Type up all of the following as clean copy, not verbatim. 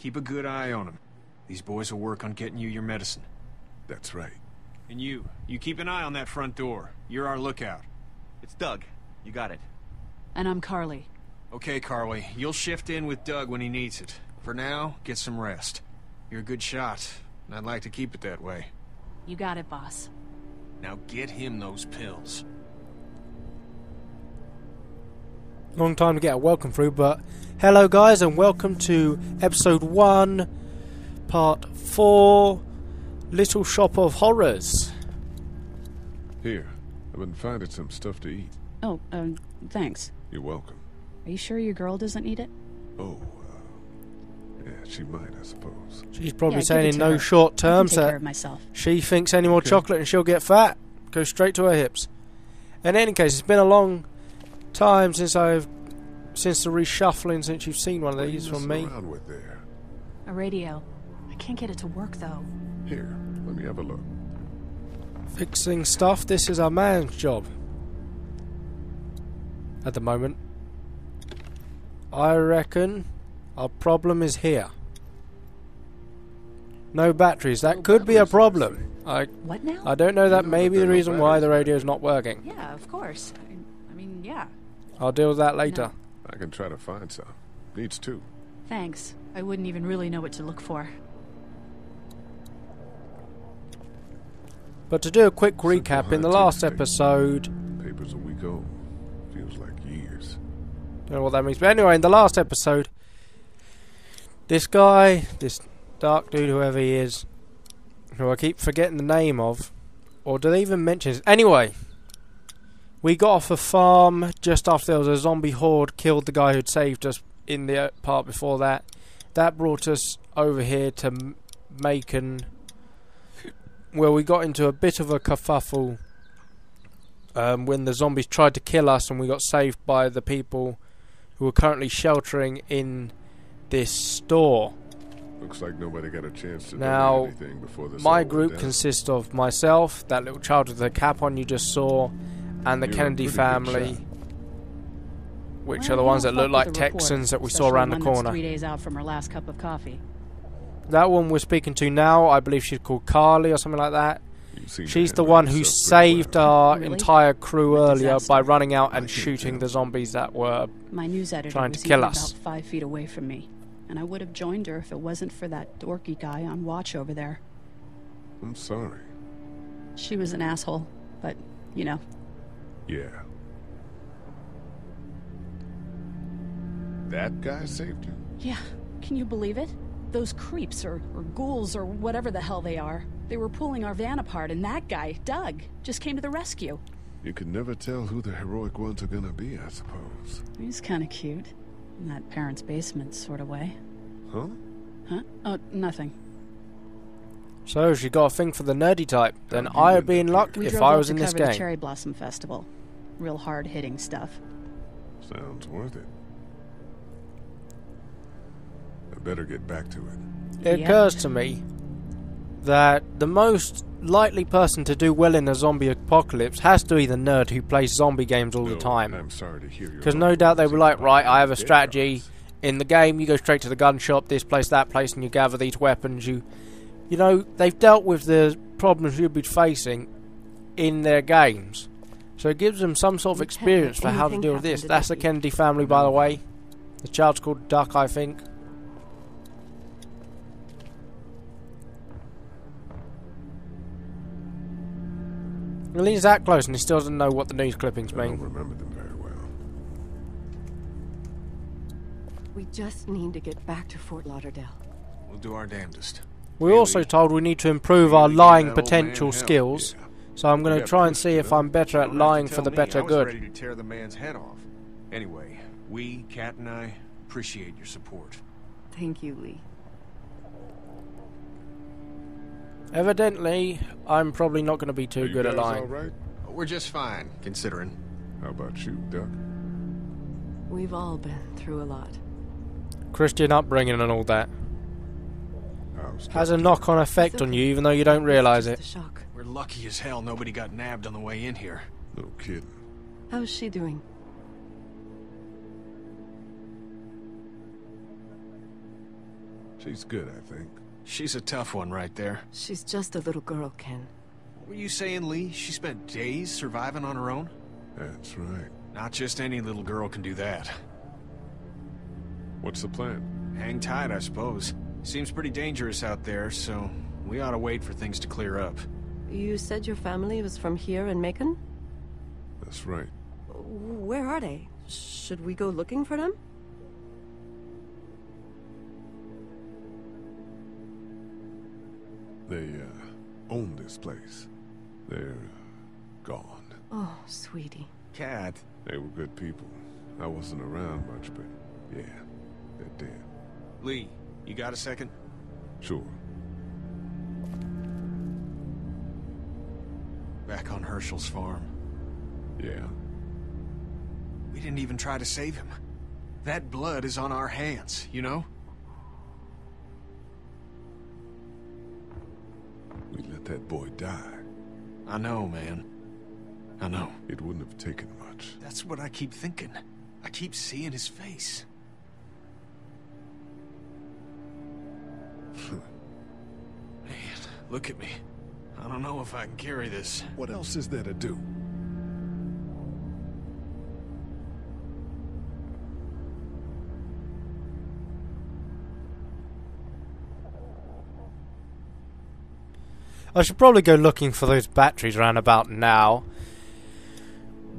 Keep a good eye on them. These boys will work on getting you your medicine. That's right. And you keep an eye on that front door. You're our lookout. It's Doug. You got it. And I'm Carly. Okay, Carly. You'll shift in with Doug when he needs it. For now, get some rest. You're a good shot, and I'd like to keep it that way. You got it, boss. Now get him those pills. Long time to get a welcome through, but hello guys and welcome to episode 1, part 4, Little Shop of Horrors. Here, I've been finding some stuff to eat. Oh, thanks. You're welcome. Are you sure your girl doesn't need it? Oh, yeah, she might, I suppose. She's probably Yeah, saying give it in to no her. short I can terms take care that of myself. she thinks any more chocolate and she'll get fat. Go straight to her hips. In any case, it's been a long time since the reshuffling since you've seen one of these from me. Around with there? A radio. I can't get it to work though. Here, let me have a look. Fixing stuff, this is our man's job. At the moment. I reckon our problem is here. No batteries, that could be a problem. What now? I don't know, that know may that be the there are reason why the batteries. radio's not working. Yeah, of course. I mean, yeah. I'll deal with that later. I can try to find some. Needs two. Thanks. I wouldn't even really know what to look for. But to do a quick Simple recap, in the high-tech last thing. episode... Paper's a week old. Feels like years. Don't know what that means. But anyway, in the last episode, this guy, this dark dude, whoever he is, who I keep forgetting the name of, or do they even mention his... Anyway, we got off a farm just after there was a zombie horde killed the guy who'd saved us in the part before that. That brought us over here to Macon, where we got into a bit of a kerfuffle when the zombies tried to kill us, and we got saved by the people who were currently sheltering in this store. Looks like nobody got a chance to Now, donate anything before this my all group went down. consists of myself, that little child with the cap on you just saw, and the You're a Kennedy pretty good family, shot. which Why are the don't ones you that fuck look like with the reporter, Texans that we saw especially around the one that's corner. 3 days out from her last cup of coffee. That one we're speaking to now, I believe she's called Carly or something like that. You seem to She's the handle one who yourself pretty saved well. our Really? entire crew A earlier disaster. by running out and I can shooting tell. the zombies that were... My news editor Trying to was kill even us. about 5 feet away from me, and I would have joined her if it wasn't for that dorky guy on watch over there. I'm sorry. She was an asshole, but, you know. Yeah. That guy saved you? Yeah, can you believe it? Those creeps, or ghouls, or whatever the hell they are. They were pulling our van apart, and that guy, Doug, just came to the rescue. You can never tell who the heroic ones are gonna be, I suppose. He's kind of cute. In that parents' basement sort of way. Huh? Huh? Oh, nothing. So she got a thing for the nerdy type. Then How'd you I would end be up in here? luck We if drove I out was to in this cover the game. Cherry Blossom Festival. Real hard-hitting stuff. Sounds worth it. I better get back to it. It Yeah. occurs to me that the most likely person to do well in a zombie apocalypse has to be the nerd who plays zombie games all the No, time. I'm sorry to hear your Because no doubt they were like, right, I have a Dead strategy. guys. In the game, you go straight to the gun shop, this place, that place, and you gather these weapons. You know, they've dealt with the problems you'd be facing in their games. So it gives them some sort of You can't experience let for how to anything deal with happen this. to That's the Ducky. Kennedy family, by the way. The child's called Duck, I think. At least that close, and he still doesn't know what the news clippings I don't mean. remember them very well. We just need to get back to Fort Lauderdale. We'll do our damnedest. We're also Really? told we need to improve our Really give lying that old man potential hell. skills. Yeah. So I'm going We to got try and pushed, see you if know. I'm better at You don't have to lying for tell the me. better I was good. ready to tear the man's head off. Anyway, we, Kat and I, appreciate your support. Thank you, Lee. Evidently, I'm probably not going to be Are too you good at guys lying. all right? We're just fine, considering. How about you, Duck? We've all been through a lot. Christian upbringing and all that How's has a Duck? knock-on effect on you, even though you don't realise it. Just a shock. We're lucky as hell nobody got nabbed on the way in here. No kidding. How's she doing? She's good, I think. She's a tough one right there. She's just a little girl, Ken. What were you saying, Lee? She spent days surviving on her own? That's right. Not just any little girl can do that. What's the plan? Hang tight, I suppose. Seems pretty dangerous out there, so we ought to wait for things to clear up. You said your family was from here in Macon? That's right. Where are they? Should we go looking for them? They, own this place. They're, gone. Oh, sweetie. Cat. They were good people. I wasn't around much, but yeah, they're dead. Lee, you got a second? Sure. Back on Herschel's farm. Yeah. We didn't even try to save him. That blood is on our hands, you know? We let that boy die. I know, man. I know. It wouldn't have taken much. That's what I keep thinking. I keep seeing his face. Man, look at me. I don't know if I can carry this. What else is there to do? I should probably go looking for those batteries around about now.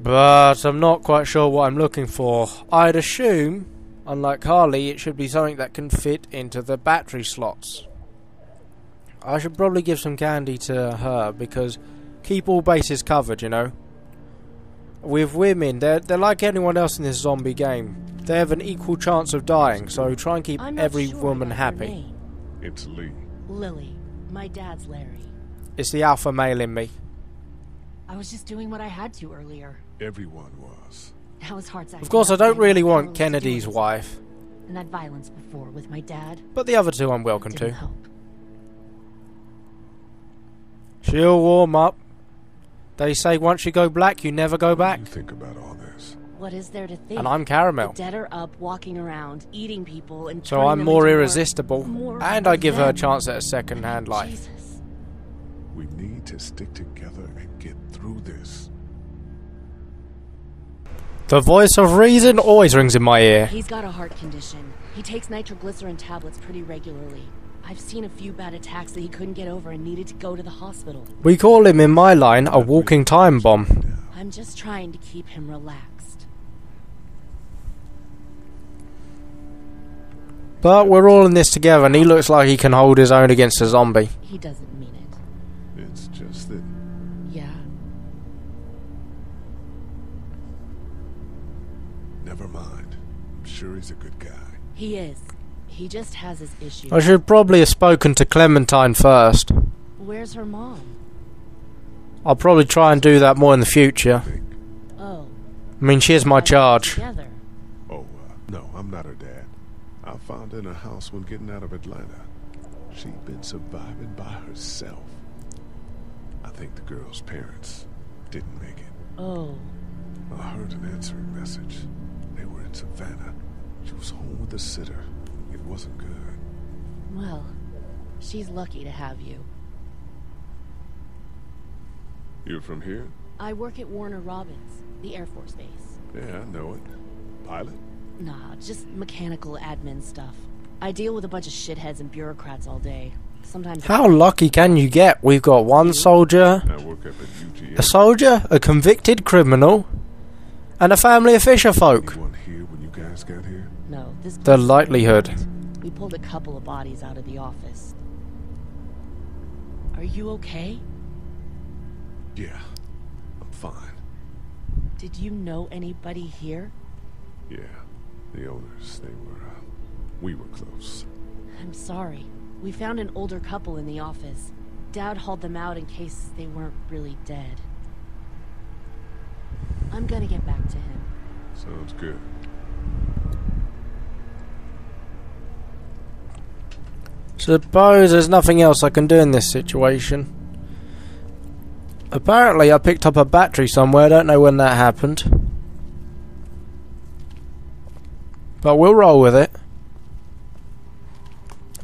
But I'm not quite sure what I'm looking for. I'd assume, unlike Harley, it should be something that can fit into the battery slots. I should probably give some candy to her, because keep all bases covered, you know. With women, they're like anyone else in this zombie game. They have an equal chance of dying, so try and keep every woman happy. It's Lee. Lily. My dad's Larry. It's the alpha male in me. I was just doing what I had to earlier. Everyone was. That was hard. Of course, I don't really want Kennedy's wife. And that violence before with my dad. But the other two I'm welcome Didn't to. help. She'll warm up. They say once you go black, you never go back. What do you think about all this? What is there to think? And I'm Caramel. The dead are up, walking around, eating people, and So turning I'm them more into irresistible. more And I of give her a them. chance at a second-hand life. Jesus. We need to stick together and get through this. The voice of reason always rings in my ear. He's got a heart condition. He takes nitroglycerin tablets pretty regularly. I've seen a few bad attacks that he couldn't get over and needed to go to the hospital. We call him in my line a walking time bomb. I'm just trying to keep him relaxed. But we're all in this together, and he looks like he can hold his own against a zombie. He doesn't mean it. It's just that Yeah. never mind. I'm sure he's a good guy. He is. He just has his issues. I should probably have spoken to Clementine first. Where's her mom? I'll probably try and do that more in the future. Oh. I mean, she is my charge. Together. Oh, no, I'm not her dad. I found her in her house when getting out of Atlanta. She'd been surviving by herself. I think the girl's parents didn't make it. Oh. I heard an answering message. They were in Savannah. She was home with a sitter. It wasn't good. Well, she's lucky to have you. You're from here? I work at Warner Robins, the Air Force Base. Yeah, I know it. Pilot? Nah, just mechanical admin stuff. I deal with a bunch of shitheads and bureaucrats all day. Sometimes... How lucky can you get? We've got one soldier, I work up at UGA. a soldier, a convicted criminal, and a family of fisher folk. Anyone here when you guys got here? No, this... The likelihood. We pulled a couple of bodies out of the office. Are you okay? Yeah, I'm fine. Did you know anybody here? Yeah, the owners, we were close. I'm sorry. We found an older couple in the office. Dad hauled them out in case they weren't really dead. I'm gonna get back to him. Sounds good. Suppose there's nothing else I can do in this situation. Apparently I picked up a battery somewhere, I don't know when that happened. But we'll roll with it.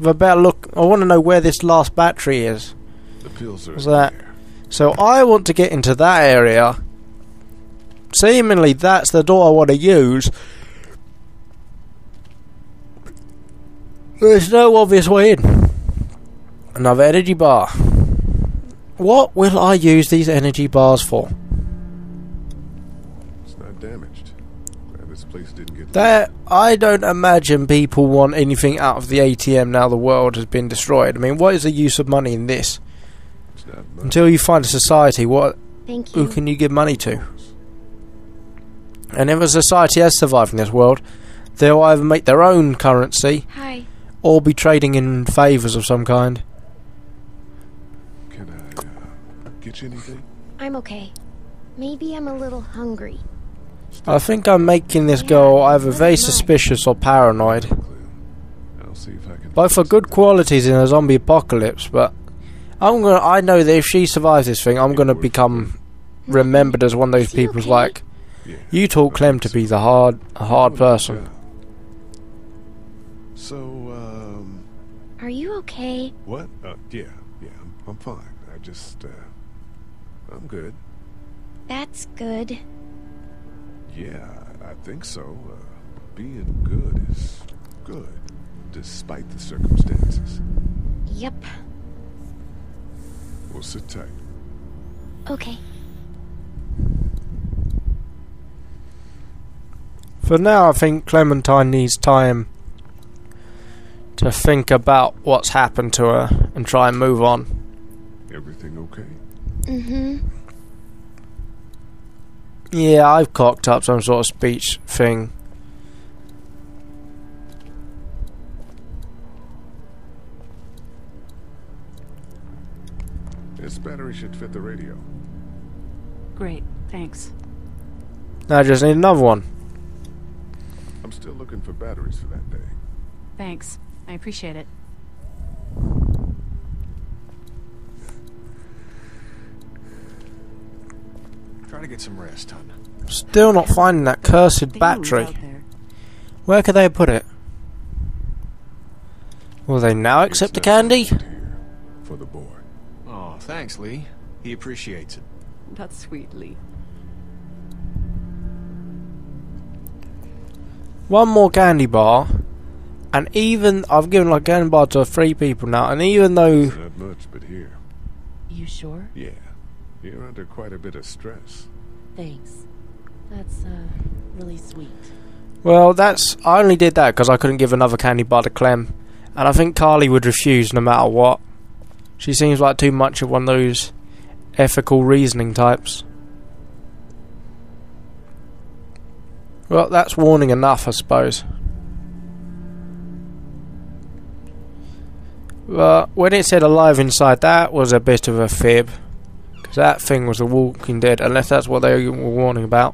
have a better look. I want to know where this last battery is. The pills are What's in that? there. So I want to get into that area. Seemingly that's the door I want to use. There's no obvious way in. Another energy bar. What will I use these energy bars for? It's not damaged. Glad this place didn't get That I don't imagine people want anything out of the ATM now the world has been destroyed. I mean, what is the use of money in this? It's not much. Until you find a society, Thank who you. can you give money to? And if a society has survived in this world, they'll either make their own currency Hi. or be trading in favours of some kind. Can I get you anything? I'm okay. Maybe I'm a little hungry. I think I'm making this girl either very suspicious or paranoid. I'll see if I can. Both are good qualities in a zombie apocalypse, but I know that if she survives this thing, I'm gonna become remembered as one of those Is he people who's okay? like, Yeah, you taught Clem to be the hard person. So, Are you okay? what? Yeah, I'm fine. I just, I'm good. That's good. Yeah, I think so. Being good is good, despite the circumstances. Yep. We'll sit tight. Okay. For now, I think Clementine needs time to think about what's happened to her and try and move on. Everything okay? Mm-hmm. Yeah, I've cocked up some sort of speech thing. This battery should fit the radio. Great, thanks. Now I just need another one. I'm still looking for batteries for that day. Thanks. I appreciate it. Try to get some rest, hon. Still not finding that cursed battery. Where could they have put it? Will they now accept the It's not candy? here for the boy. Oh, thanks, Lee. He appreciates it. That's sweet, Lee. One more candy bar, and even I've given like a candy bar to 3 people now, and even though It's not much, but here. You sure? Yeah, you're under quite a bit of stress. Thanks. That's, really sweet. well, I only did that because I couldn't give another candy bar to Clem, and I think Carly would refuse no matter what. She seems like too much of one of those ethical reasoning types. Well, that's warning enough, I suppose. But when it said alive inside, that was a bit of a fib. Because that thing was The Walking Dead, unless that's what they were warning about.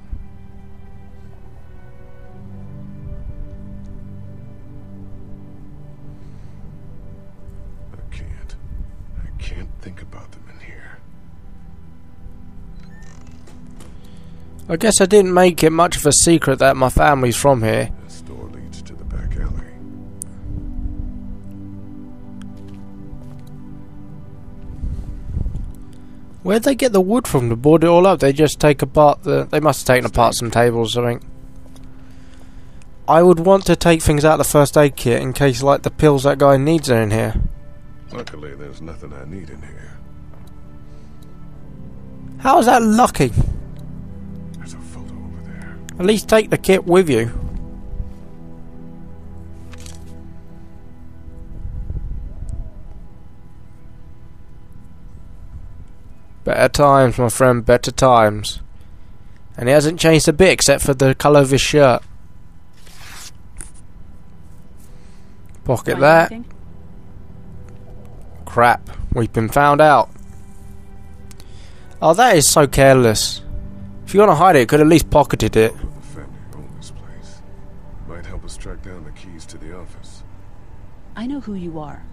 I can't think about them in here. I guess I didn't make it much of a secret that my family's from here. This door leads to the back alley. Where'd they get the wood from to board it all up? They just take apart they must have taken apart some tables or something. I would want to take things out of the first aid kit in case, like, the pills that guy needs are in here. Luckily, there's nothing I need in here. How is that lucky? There's a photo over there. At least take the kit with you. Better times, my friend, better times. And he hasn't changed a bit except for the colour of his shirt. Pocket Find that. anything? Crap, we've been found out. Oh, that is so careless. If you want to hide it, you could at least pocketed it. The family owned this place. Might help us track down the keys to the office. I know who you are.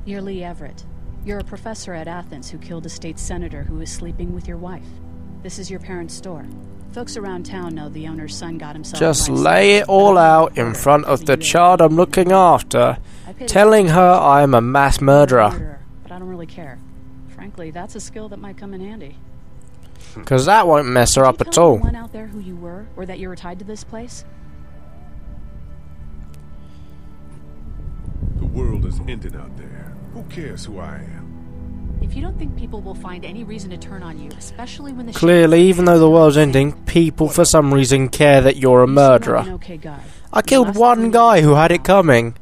You're Lee Everett. You're a professor at Athens who killed a state senator who was sleeping with your wife. This is your parents' store. Folks around town know the owner's son got himself. Just a life lay it sentence, all but I'm out in not front of for the you. child I'm looking after, I paid telling her I'm a mass murderer. But I don't really care. Frankly, that's a skill that might come in handy. Because that won't mess her Did up you at tell all. anyone out there who you were, or that you were tied to this place? The world is ending out there. Who cares who I am? If you don't think people will find any reason to turn on you, especially when the Clearly, even though the world's ending, people for some reason care that you're a murderer. Okay guy. I killed one guy who had it coming,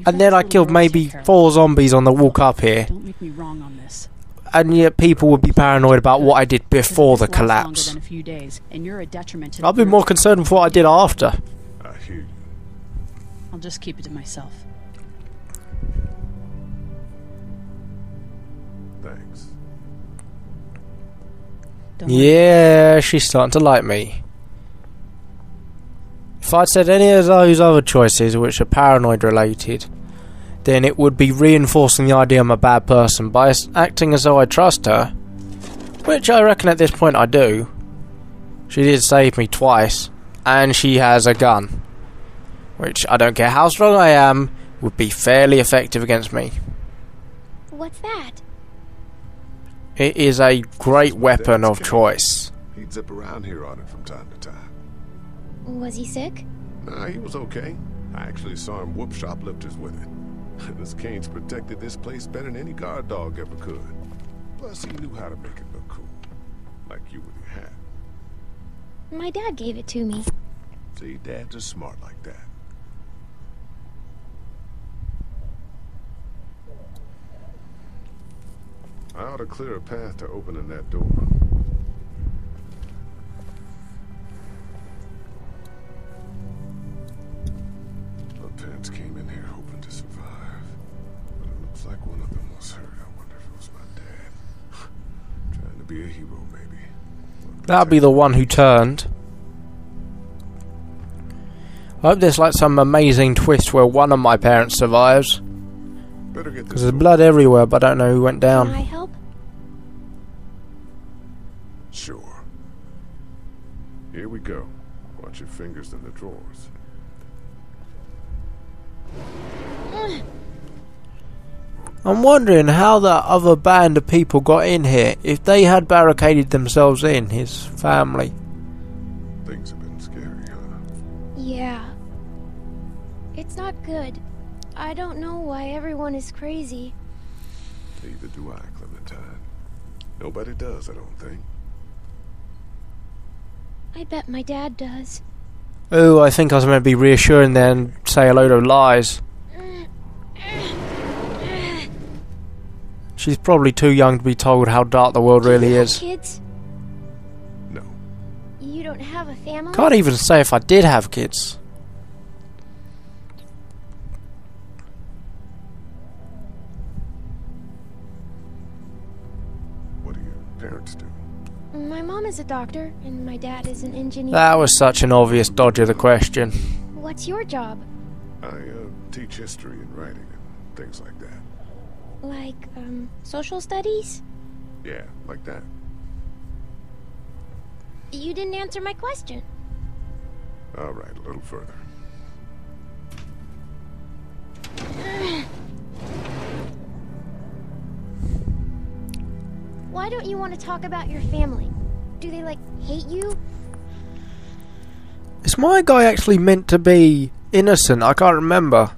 and then I killed maybe 4 zombies on the walk up here. Don't make me wrong on this. And yet people would be paranoid about what I did before the This lasts longer collapse. than a few days, and you're a detriment to the I've been group. more concerned with what I did after. I hear you. I'll just keep it to myself. Thanks. Don't worry. Yeah, she's starting to like me. If I'd said any of those other choices which are paranoid related, then it would be reinforcing the idea I'm a bad person by acting as though I trust her, which I reckon at this point I do. She did save me twice, and she has a gun, which I don't care how strong I am, would be fairly effective against me. What's that? It is a great weapon of choice. He'd zip around here on it from time to time. Was he sick? Nah, he was okay. I actually saw him whoop shoplifters with it. This cane's protected this place better than any guard dog ever could. Plus, he knew how to make it look cool. Like you with your hat. My dad gave it to me. See, dads are smart like that. I ought to clear a path to opening that door. My parents came in here hoping to survive, but it looks like one of them was hurt. I wonder if it was my dad. Trying to be a hero, maybe. That'd be the one who turned. I hope there's like some amazing twist where one of my parents survives. Better get Because this there's blood everywhere, but I don't know who went Can I down. help? Sure. Here we go. Watch your fingers in the drawers. I'm wondering how that other band of people got in here. If they had barricaded themselves in, his family. Things have been scary, huh? Yeah. It's not good. I don't know why everyone is crazy. Neither do I, Clementine. Nobody does, I don't think. I bet my dad does. Oh, I think I was meant to be reassuring there and say a load of lies. She's probably too young to be told how dark the world really is. Kids? No. You don't have a family? Can't even say if I did have kids. What do your parents do? My mom is a doctor, and my dad is an engineer. That was such an obvious dodge of the question. What's your job? I teach history and writing and things like that. Like, social studies? Yeah, like that. You didn't answer my question. All right, a little further. Why don't you want to talk about your family? Do they, like, hate you? Is my guy actually meant to be innocent? I can't remember.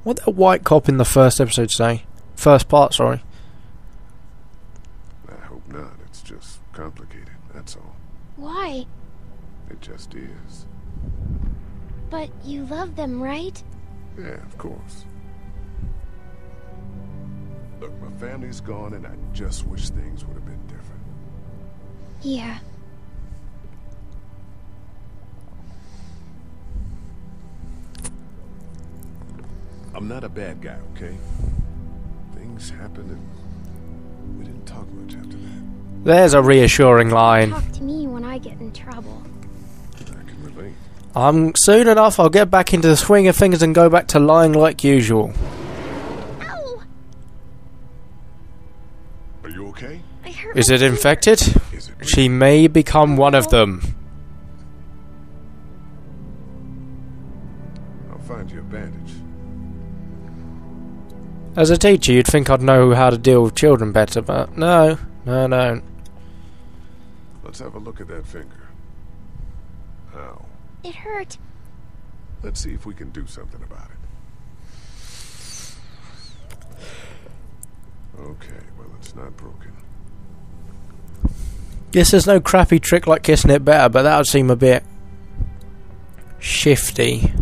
What did that white cop in the first episode say? First part, sorry. I hope not. It's just complicated, that's all. Why? It just is. But you love them, right? Yeah, of course. Look, my family's gone and I just wish things would have been different. Yeah. I'm not a bad guy, okay? Things happened and we didn't talk much after that. There's a reassuring line. Talk to me when I get in trouble. I can relate. Soon enough I'll get back into the swing of things and go back to lying like usual. Ow! Are you okay? I hurt Is my it finger. infected? Is it She may become one of them. As a teacher, you'd think I'd know how to deal with children better, but no, I don't. Let's have a look at that finger. Ow. It hurt. Let's see if we can do something about it. Okay, well, it's not broken. Guess there's no crappy trick like kissing it better, but that would seem a bit shifty.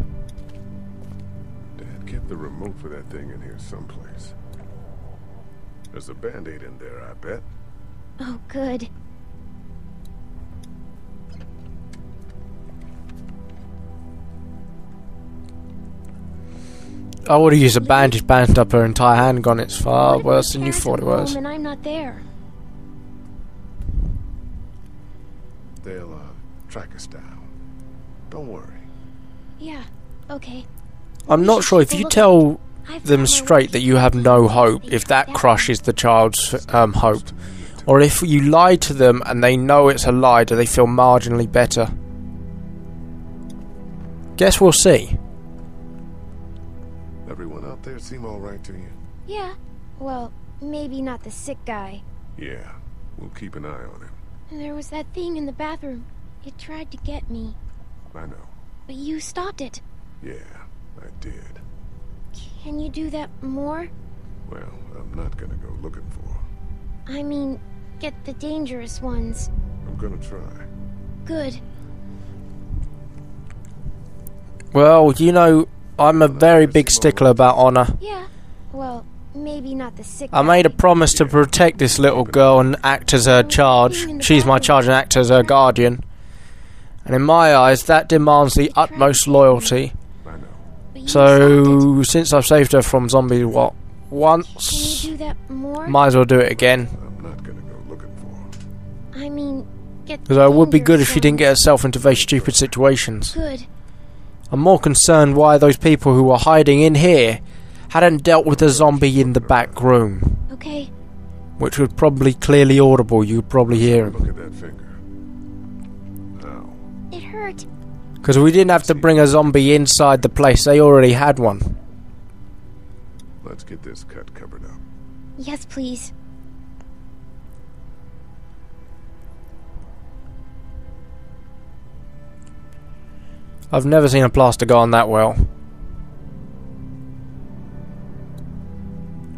Dad kept the remote for that thing in here someplace. There's a Band-Aid in there, I bet. Oh, good. I would have used a bandage, bandaged up her entire hand, gone it's far What if worse my than you parents thought it come was. home and I'm not there. They'll, track us down. Don't worry. Yeah, okay. I'm We not should sure if keep a you lookout. tell I've them got my straight that you have no hope, if that crushes the child's hope. To me, Or if you lie to them and they know it's a lie, do they feel marginally better? Guess we'll see. everyone out there seem all right to you? Yeah, well, maybe not the sick guy. Yeah, we'll keep an eye on him. And there was that thing in the bathroom. It tried to get me, I know. but you stopped it. Yeah, I did. Can you do that more? Well, I'm not gonna go looking for him. I mean, get the dangerous ones. I'm gonna try. Good. Well, you know, I'm a very big stickler about honour. Yeah, well, maybe not the sick I guy. made a promise to protect this little girl and act as her charge. She's my charge and act as her guardian. And in my eyes, that demands the utmost loyalty. I know. But you stopped So, since I've saved her from zombies, what, it. once? Can you do that more? Might as well do it again. I'm not gonna go looking for him. I mean, get the Because it would be good if dangerous she didn't ones. get herself into very stupid situations. Good. I'm more concerned why those people who were hiding in here hadn't dealt with the zombie in the back room. Okay. Which was probably clearly audible, you could probably hear him. Look at that finger. Ow. It hurt. Because we didn't have to bring a zombie inside the place, they already had one. Let's get this cut covered up. Yes, please. I've never seen a plaster go on that well.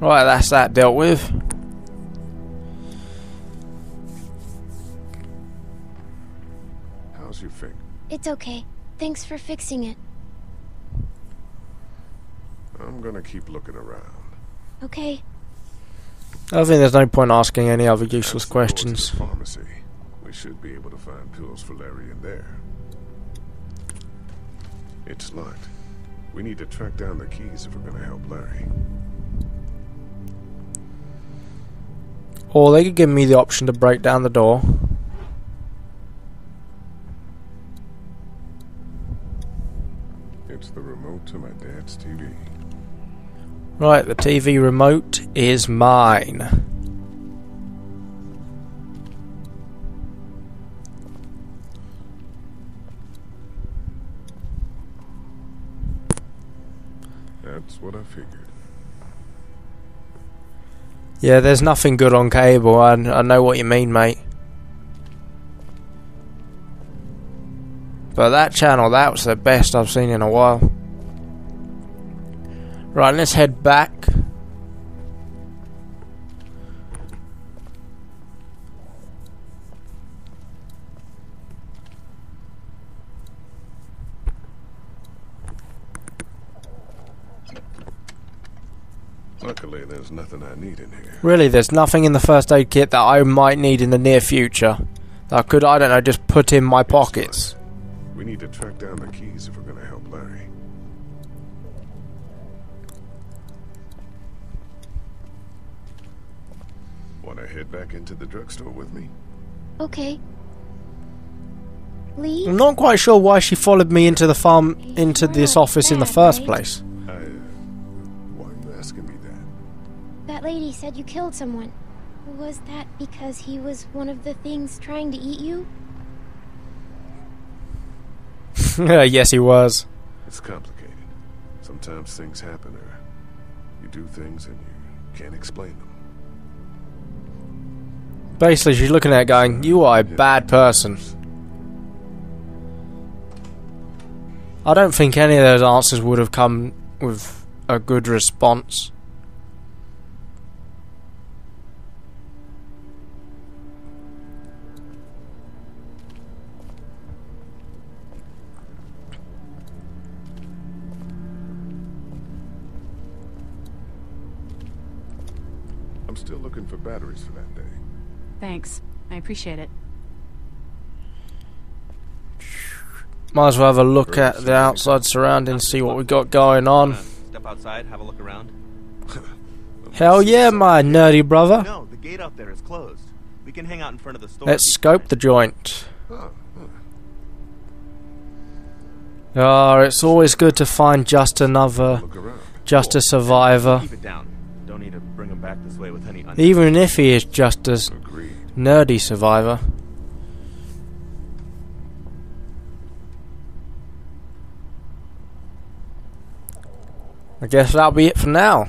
Right, that's that dealt with. How's your finger? It's okay. Thanks for fixing it. I'm gonna keep looking around. Okay. I think there's no point asking any other useless That's the questions. doors to the pharmacy. We should be able to find pills for Larry in there. It's locked. We need to track down the keys if we're gonna help Larry. Or they could give me the option to break down the door. It's the remote to my dad's TV. Right, the TV remote is mine. That's what I figured. Yeah, there's nothing good on cable. I know what you mean, mate. But that channel, that was the best I've seen in a while. Right, let's head back. Luckily, there's nothing I need in here. Really, there's nothing in the first aid kit that I might need in the near future. That I could, I don't know, just put in my pockets. We need to track down the keys if we're gonna help Larry. Wanna head back into the drugstore with me? Okay. Lee? I'm not quite sure why she followed me into the farm, into this office in the first place. Why are you asking me that? That lady said you killed someone. Was that because he was one of the things trying to eat you? Yes, he was. It's complicated. Sometimes things happen, or You do things and you can't explain them. Basically, she's looking at it going, you are a bad person. I don't think any of those answers would have come with a good response. I'm still looking for batteries for that day. Thanks. I appreciate it. Might as well have a look at the outside surroundings, see what we got going on. Step outside, have a look around. Hell yeah, my nerdy brother. No, the gate out there is closed. We can hang out in front of the store. Let's scope the joint. Oh, it's always good to find just another, Look around. just a survivor. Keep it down. Don't need to bring him back this way with any Even if he is just a Agreed. nerdy survivor. I guess that'll be it for now.